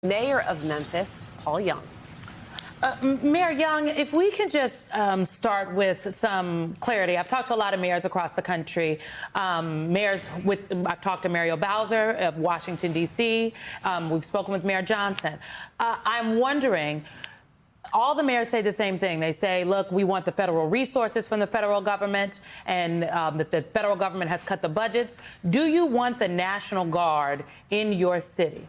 Mayor of Memphis, Paul Young. Mayor Young, if we can just start with some clarity. I've talked to a lot of mayors across the country. I've talked to Mario Bowser of Washington, D.C. We've spoken with Mayor Johnson. I'm wondering, all the mayors say the same thing. They say, look, we want the federal resources from the federal government, and that the federal government has cut the budgets. Do you want the National Guard in your city?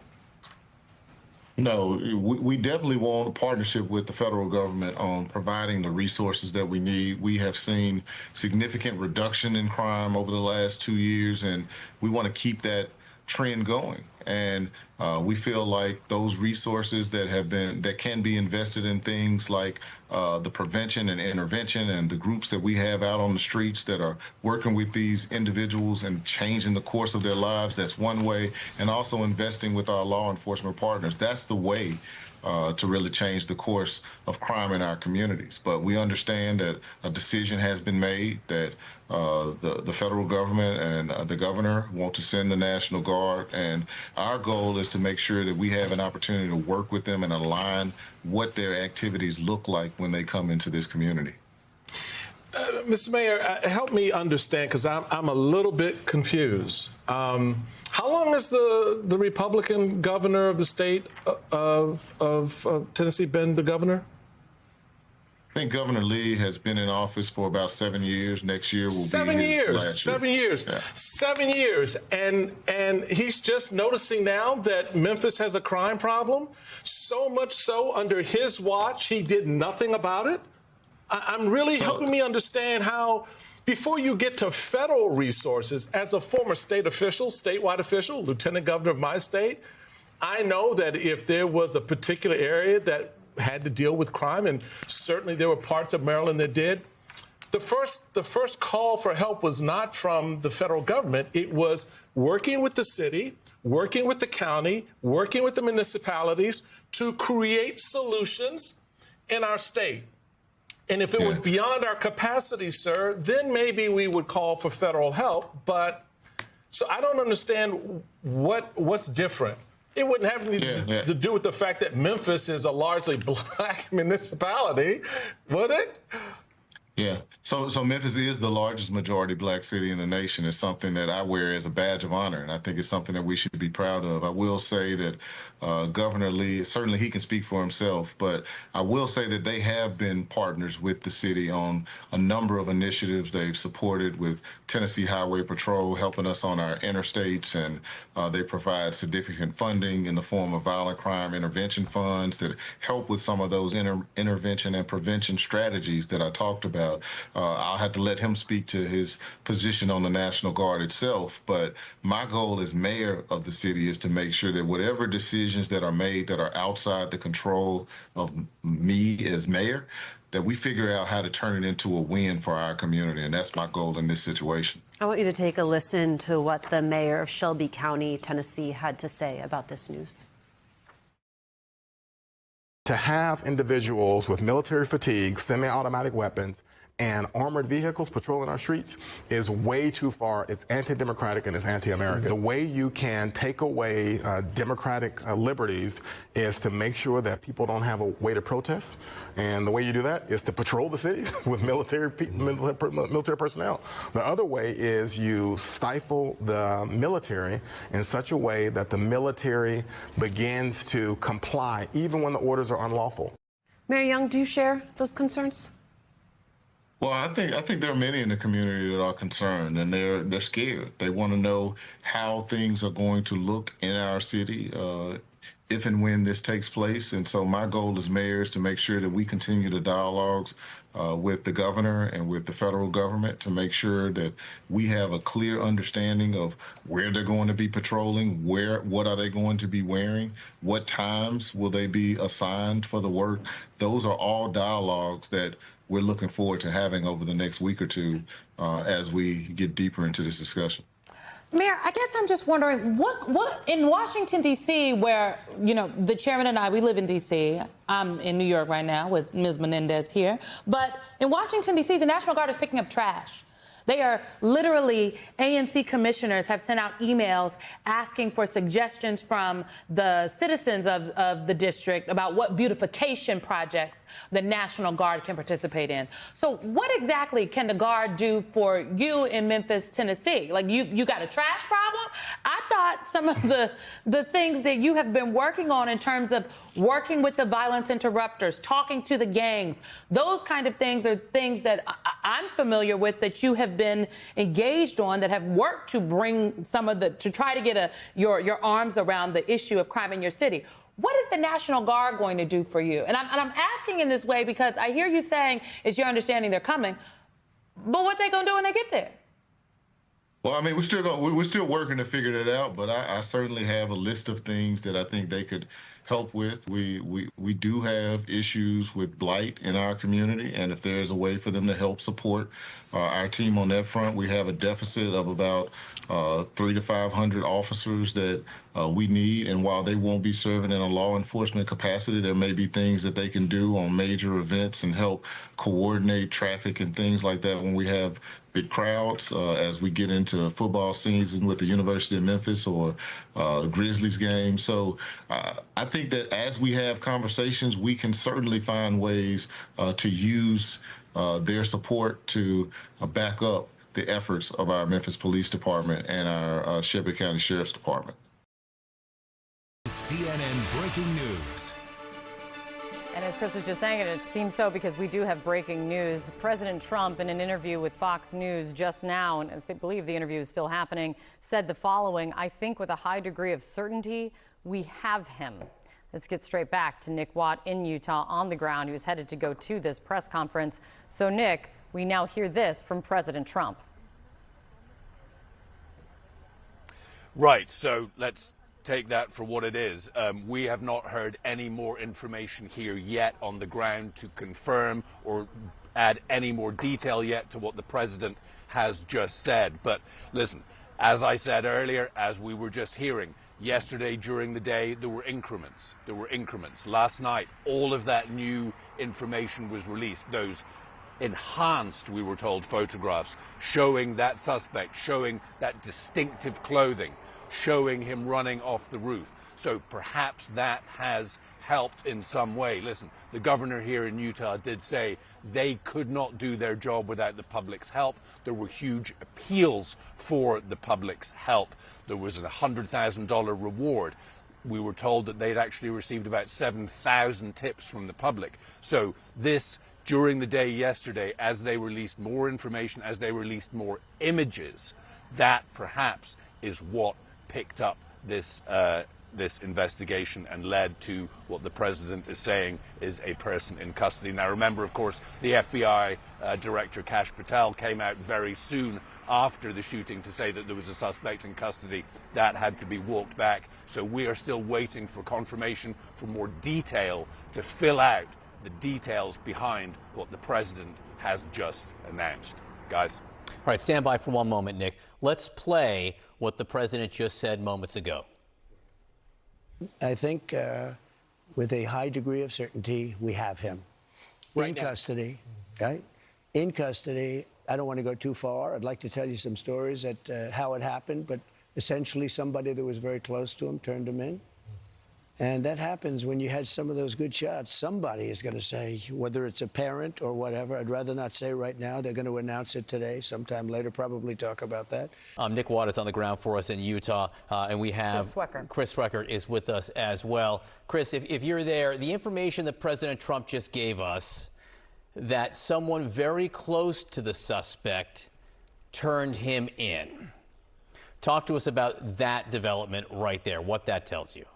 No, we definitely want a partnership with the federal government on providing the resources that we need. We have seen significant reduction in crime over the last 2 years, and we want to keep that trend going. And we feel like those resources that can be invested in things like the prevention and intervention and the groups that we have out on the streets that are working with these individuals and changing the course of their lives. That's one way. And also investing with our law enforcement partners. That's the way to really change the course of crime in our communities. But we understand that a decision has been made that the federal government and the governor want to send the National Guard, and our goal is to make sure that we have an opportunity to work with them and align what their activities look like when they come into this community. Mr. Mayor, help me understand, because I'm a little bit confused. How long has the Republican governor of the state of Tennessee been the governor? I think Governor Lee has been in office for about 7 years. Next year will be his last 7 years. Yeah. 7 years. And he's just noticing now that Memphis has a crime problem. So much so, under his watch, he did nothing about it. I'm really helping me understand how, before you get to federal resources, as a former statewide official, lieutenant governor of my state, I know that if there was a particular area that had to deal with crime, and certainly there were parts of Maryland that did, the first call for help was not from the federal government. It was working with the city, working with the county, working with the municipalities to create solutions in our state. And if it was beyond our capacity, sir, then maybe we would call for federal help. But so I don't understand what's different. It wouldn't have anything to do with the fact that Memphis is a largely black municipality, would it? Yeah. So Memphis is the largest majority black city in the nation. It's something that I wear as a badge of honor, and I think it's something that we should be proud of. I will say that Governor Lee, certainly he can speak for himself, but I will say that they have been partners with the city on a number of initiatives they've supported with Tennessee Highway Patrol, helping us on our interstates, and they provide significant funding in the form of violent crime intervention funds that help with some of those intervention and prevention strategies that I talked about. I'll have to let him speak to his position on the National Guard itself, but my goal as mayor of the city is to make sure that whatever decisions that are made that are outside the control of me as mayor, that we figure out how to turn it into a win for our community, and that's my goal in this situation. I want you to take a listen to what the mayor of Shelby County, Tennessee, had to say about this news. To have individuals with military fatigue, semi-automatic weapons, and armored vehicles patrolling our streets is way too far. It's anti-democratic and it's anti-American. The way you can take away democratic liberties is to make sure that people don't have a way to protest. And the way you do that is to patrol the city with military personnel. The other way is you stifle the military in such a way that the military begins to comply even when the orders are unlawful. Mayor Young, do you share those concerns? Well, I think there are many in the community that are concerned, and they're scared. They want to know how things are going to look in our city if and when this takes place. And so my goal as mayor is to make sure that we continue the dialogues with the governor and with the federal government to make sure that we have a clear understanding of where they're going to be patrolling, what are they going to be wearing, what times will they be assigned for the work. Those are all dialogues that we're looking forward to having over the next week or two as we get deeper into this discussion. Mayor, I guess I'm just wondering, what in Washington, D.C., where, you know, the chairman and I, we live in D.C. I'm in New York right now with Ms. Menendez here. But in Washington, D.C., the National Guard is picking up trash. They are literally, ANC commissioners have sent out emails asking for suggestions from the citizens of the district about what beautification projects the National Guard can participate in. So what exactly can the Guard do for you in Memphis, Tennessee? Like, you got a trash problem? I thought some of the things that you have been working on in terms of working with the violence interrupters, talking to the gangs, those kind of things are things that I'm familiar with, that you have been engaged on, that have worked to bring some of to try to get your arms around the issue of crime in your city. What is the National Guard going to do for you? And I'm asking in this way because I hear you saying it's your understanding they're coming, but what they gonna do when they get there? Well, I mean, we're still working to figure that out, but I certainly have a list of things that I think they could help with. We do have issues with blight in our community, and if there's a way for them to help support our team on that front, we have a deficit of about 300 to 500 officers that we need. And while they won't be serving in a law enforcement capacity, there may be things that they can do on major events and help coordinate traffic and things like that when we have big crowds, as we get into football season with the University of Memphis or Grizzlies game. So I think that as we have conversations, we can certainly find ways to use their support to back up the efforts of our Memphis Police Department and our Shelby County Sheriff's Department. CNN Breaking News. And as Chris was just saying it seems so because we do have breaking news. President Trump, in an interview with Fox News just now, and I believe the interview is still happening, said the following: "I think with a high degree of certainty, we have him." Let's get straight back to Nick Watt in Utah on the ground. He was headed to go to this press conference. So, Nick, we now hear this from President Trump. Right. So let's take that for what it is. We have not heard any more information here yet on the ground to confirm or add any more detail yet to what the president has just said. But listen, as I said earlier, as we were just hearing, yesterday during the day, there were increments. Last night, all of that new information was released. Those enhanced, we were told, photographs showing that suspect, showing that distinctive clothing, showing him running off the roof. So perhaps that has helped in some way. Listen, the governor here in Utah did say they could not do their job without the public's help. There were huge appeals for the public's help. There was a $100,000 reward. We were told that they'd actually received about 7,000 tips from the public. So this, during the day yesterday, as they released more information, as they released more images, that perhaps is what picked up this investigation and led to what the president is saying is a person in custody. Now, remember, of course, the FBI Director Kash Patel came out very soon after the shooting to say that there was a suspect in custody. That had to be walked back. So we are still waiting for confirmation, for more detail to fill out the details behind what the president has just announced. Guys. All right, stand by for one moment, Nick. Let's play what the president just said moments ago. I think with a high degree of certainty, we have him in custody, right? In custody. I don't want to go too far. I'd like to tell you some stories at how it happened, but essentially somebody that was very close to him turned him in. And that happens when you had some of those good shots. Somebody is going to say, whether it's a parent or whatever. I'd rather not say right now. They're going to announce it today, sometime later, probably talk about that. Nick Watt is on the ground for us in Utah, and we have Chris Sweckert is with us as well. Chris, if you're there, the information that President Trump just gave us, that someone very close to the suspect turned him in. Talk to us about that development right there, what that tells you.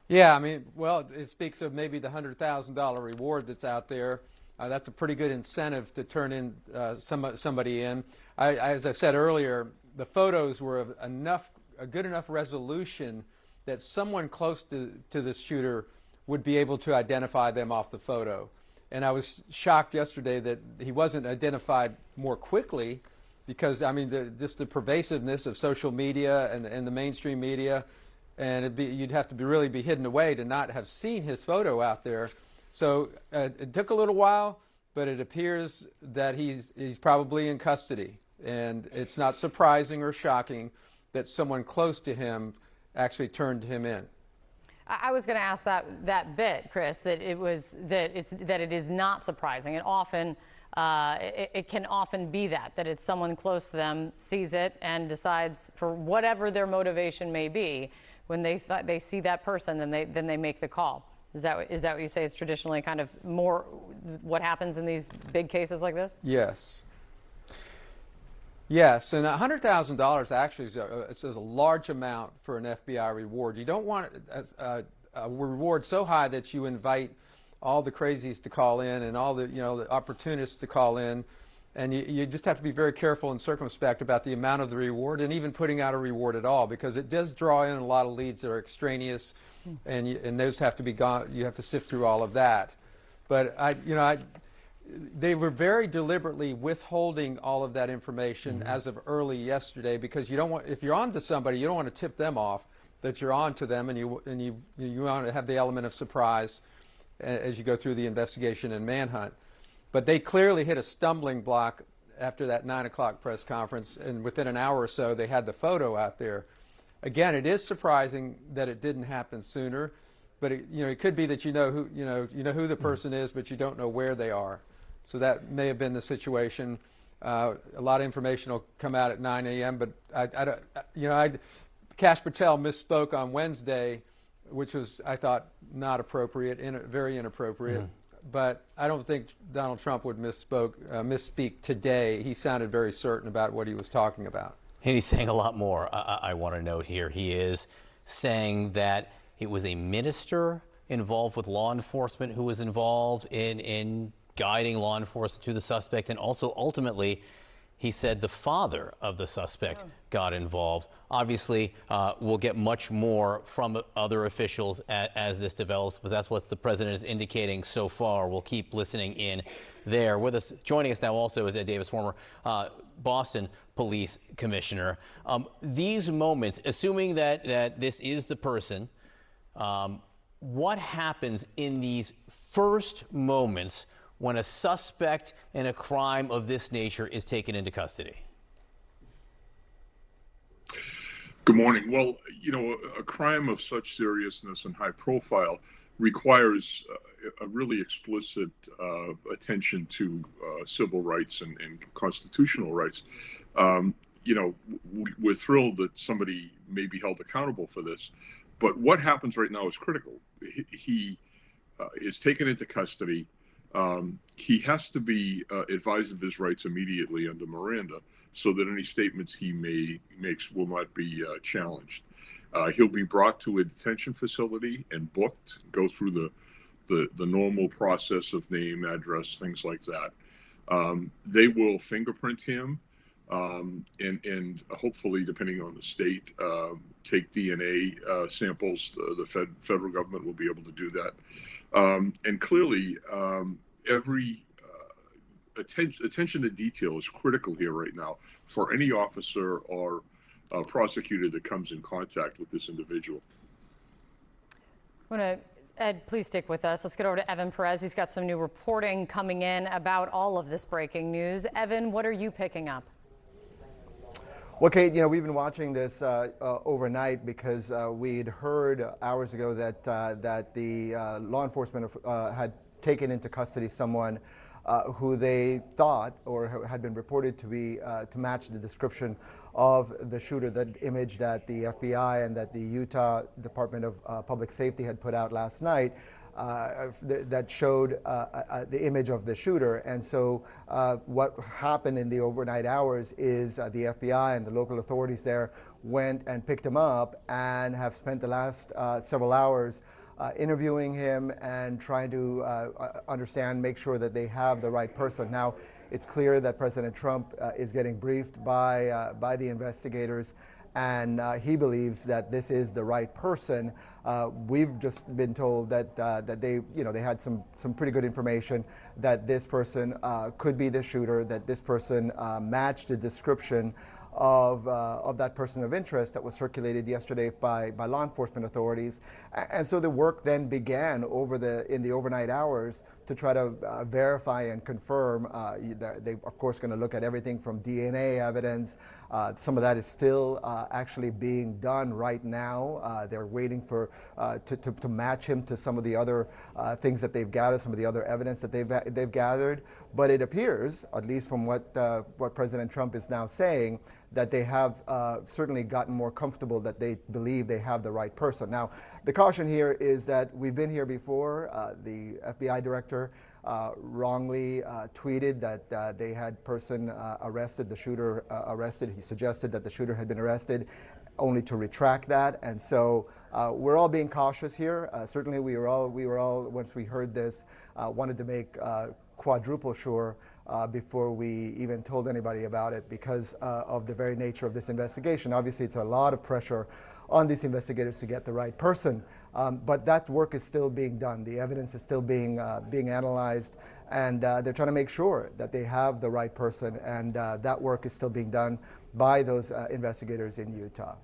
Yeah, I mean, well, it speaks of maybe the $100,000 reward that's out there. That's a pretty good incentive to turn in somebody in. As I said earlier, the photos were a good enough resolution that someone close to this shooter would be able to identify them off the photo. And I was shocked yesterday that he wasn't identified more quickly because, I mean, just the pervasiveness of social media and the mainstream media. And you'd have to really be hidden away to not have seen his photo out there. So it took a little while, but it appears that he's probably in custody. And it's not surprising or shocking that someone close to him actually turned him in. I was going to ask that bit, Chris, that it is not surprising. It often it can often be that it's someone close to them sees it and decides, for whatever their motivation may be, when they see that person, then they make the call. Is that what you say is traditionally kind of more what happens in these big cases like this? Yes. Yes, and $100,000 actually is a large amount for an FBI reward. You don't want a reward so high that you invite all the crazies to call in and all the the opportunists to call in, and you just have to be very careful and circumspect about the amount of the reward and even putting out a reward at all, because it does draw in a lot of leads that are extraneous, and those have to be gone. You have to sift through all of that. But they were very deliberately withholding all of that information as of early yesterday, because you don't want, if you're on to somebody, you don't want to tip them off that you're on to them, and you want to have the element of surprise as you go through the investigation and manhunt. But they clearly hit a stumbling block after that 9 o'clock press conference, and within an hour or so they had the photo out there. Again, it is surprising that it didn't happen sooner, but it could be that you know who the person is, but you don't know where they are. So that may have been the situation. A lot of information will come out at 9 a.m., but Kash Patel misspoke on Wednesday, which was, I thought, not appropriate, very inappropriate. But I don't think Donald Trump would misspeak today. He sounded very certain about what he was talking about. And he's saying a lot more. I want to note here, he is saying that it was a minister involved with law enforcement who was involved in guiding law enforcement to the suspect, and also ultimately he said the father of the suspect got involved. Obviously, we'll get much more from other officials as this develops, but that's what the president is indicating so far. We'll keep listening in there. With us, joining us now also is Ed Davis, former Boston police commissioner. These moments, assuming that this is the person, what happens in these first moments when a suspect in a crime of this nature is taken into custody? Good morning. Well, a crime of such seriousness and high profile requires a really explicit attention to civil rights and constitutional rights. We're thrilled that somebody may be held accountable for this, but what happens right now is critical. He is taken into custody. He has to be advised of his rights immediately under Miranda, so that any statements he makes will not be challenged. He'll be brought to a detention facility and booked, go through the normal process of name, address, things like that. They will fingerprint him and hopefully, depending on the state, take DNA samples. The federal government will be able to do that. And clearly, every attention to detail is critical here right now for any officer or prosecutor that comes in contact with this individual. Ed, please stick with us. Let's get over to Evan Perez. He's got some new reporting coming in about all of this breaking news. Evan, what are you picking up? Well, Kate, we've been watching this overnight because we'd heard hours ago that the law enforcement had taken into custody someone who they thought or had been reported to be to match the description of the shooter, that image that the FBI and that the Utah Department of Public Safety had put out last night. That showed the image of the shooter. And so what happened in the overnight hours is the FBI and the local authorities there went and picked him up and have spent the last several hours interviewing him and trying to understand, make sure that they have the right person. Now, it's clear that President Trump is getting briefed by the investigators, and he believes that this is the right person. We've just been told that they had some pretty good information that this person could be the shooter, that this person matched the description of that person of interest that was circulated yesterday by law enforcement authorities. And so the work then began in the overnight hours try to verify and confirm. They're of course going to look at everything from DNA evidence. Some of that is still actually being done right now. They're waiting for to match him to some of the other things that they've gathered, some of the other evidence that they've gathered. But it appears, at least from what President Trump is now saying, that they have certainly gotten more comfortable that they believe they have the right person. Now, the caution here is that we've been here before. The FBI director wrongly tweeted that they had person arrested, the shooter arrested. He suggested that the shooter had been arrested, only to retract that. And so we're all being cautious here. Certainly we were all, once we heard this, wanted to make quadruple sure before we even told anybody about it, because of the very nature of this investigation. Obviously, it's a lot of pressure on these investigators to get the right person, but that work is still being done. The evidence is still being analyzed, and they're trying to make sure that they have the right person, and that work is still being done by those investigators in Utah.